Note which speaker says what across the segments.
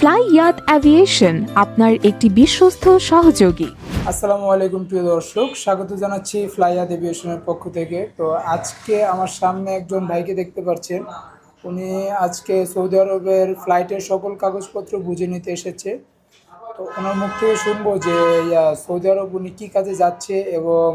Speaker 1: Fly ইয়াত aviation আপনার একটি বিশ্বস্ত সহযোগী।
Speaker 2: আসসালামু আলাইকুম প্রিয় দর্শক, স্বাগত জানাচ্ছি ফ্লাইয়াদ এভিয়েশনের পক্ষ থেকে। তো আজকে আমার সামনে একজন ভাইকে দেখতে পাচ্ছেন, উনি আজকে সৌদি আরবের ফ্লাইটের সকল কাগজপত্র বুঝে নিতে এসেছে। তো ওনার মুখ থেকে শুনবো যে সৌদি আরব উনি কী কাজে যাচ্ছে এবং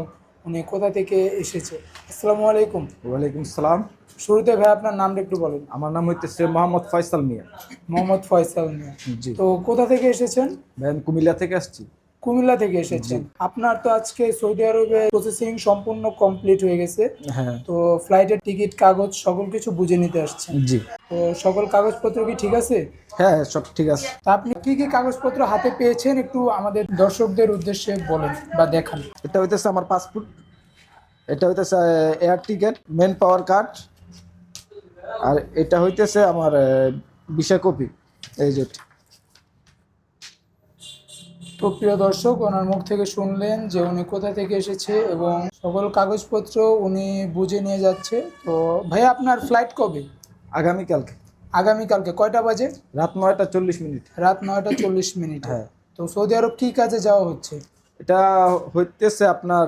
Speaker 2: উনি কোথা থেকে এসেছে। আসসালামু আলাইকুম।
Speaker 3: ওয়ালাইকুম সালাম।
Speaker 2: শুরুতে ভাই আপনার নামটা একটু বলেন।
Speaker 3: আমার নাম হইতেছে মোহাম্মদ ফয়সাল মিয়া।
Speaker 2: মোহাম্মদ ফয়সাল মিয়া।
Speaker 3: জি।
Speaker 2: তো কোথা থেকে এসেছেন?
Speaker 3: ভাই আমি কুমিল্লা থেকে আসছি।
Speaker 2: কুমিল্লা থেকে এসেছেন। আপনার তো আজকে সৌদি আরবে প্রসেসিং সম্পূর্ণ কমপ্লিট হয়ে গেছে।
Speaker 3: হ্যাঁ।
Speaker 2: তো ফ্লাইটের টিকিট, কাগজ সকল কিছু বুঝে নিতে আসছেন।
Speaker 3: জি।
Speaker 2: তো সকল কাগজপত্র কি ঠিক আছে?
Speaker 3: হ্যাঁ, সব ঠিক আছে।
Speaker 2: তা আপনি কি কি কাগজপত্র হাতে পেয়েছেন একটু আমাদের দর্শকদের উদ্দেশ্যে বলেন বা দেখান।
Speaker 3: এটা হইতেছে আমার পাসপোর্ট, এটা হইতেছে air ticket, manpower card, আর এটা হইতেছে আমার ভিসা কপি। এই যে
Speaker 2: তো প্রিয় দর্শক, ওনার মুখ থেকে শুনলেন যে উনি কোথা থেকে এসেছে এবং সকল কাগজপত্র উনি বুঝে নিয়ে যাচ্ছে। তো ভাইয়া আপনার ফ্লাইট কবে?
Speaker 3: আগামীকালকে
Speaker 2: আগামীকালকে কয়টা বাজে?
Speaker 3: রাত 9টা 40 মিনিট।
Speaker 2: রাত 9টা 40 মিনিট।
Speaker 3: হ্যাঁ।
Speaker 2: তো সৌদি আরব কি কাজে যাওয়া হচ্ছে?
Speaker 3: এটা হইতেছে আপনার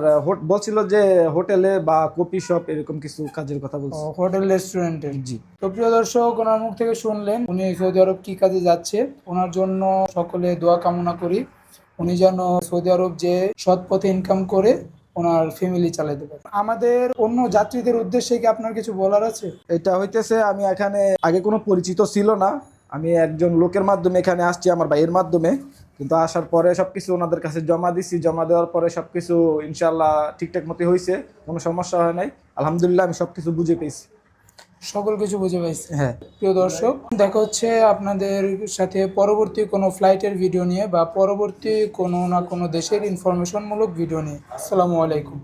Speaker 3: বলছিল যে হোটেলে বা কফি শপ এরকম কিছু কাজের কথা বলছে।
Speaker 2: হোটেল রেস্টুরেন্টের।
Speaker 3: জি।
Speaker 2: তো প্রিয় দর্শক, ওনার মুখ থেকে শুনলেন উনি সৌদি আরব কি কাজে যাচ্ছে। ওনার জন্য সকলে দোয়া কামনা করি, উনি যেন সৌদি আরব যে সৎ পথে ইনকাম করে ওনার ফ্যামিলি চালাতে পারে। আমাদের অন্য যাত্রীদের উদ্দেশ্যে কি আপনার কিছু বলার আছে?
Speaker 3: এটা হইতেছে আমি এখানে আগে কোনো পরিচিত ছিল না, আমি একজন লোকের মাধ্যমে এখানে আসছি, আমার ভাইয়ের মাধ্যমে। কিন্তু আসার পরে সবকিছু ওনাদের কাছে জমা দিছি, জমা দেওয়ার পরে সবকিছু ইনশাল্লাহ ঠিকঠাক মতো হয়েছে, কোনো সমস্যা হয় নাই। আলহামদুলিল্লাহ আমি সবকিছু বুঝে পেয়েছি।
Speaker 2: সকল কিছু বুঝে পাইছি।
Speaker 3: হ্যাঁ।
Speaker 2: প্রিয় দর্শক, দেখা হচ্ছে আপনাদের সাথে পরবর্তী কোনো ফ্লাইটের ভিডিও নিয়ে বা পরবর্তী কোনো না কোনো দেশের ইনফরমেশনমূলক ভিডিও নিয়ে। আসসালামু আলাইকুম।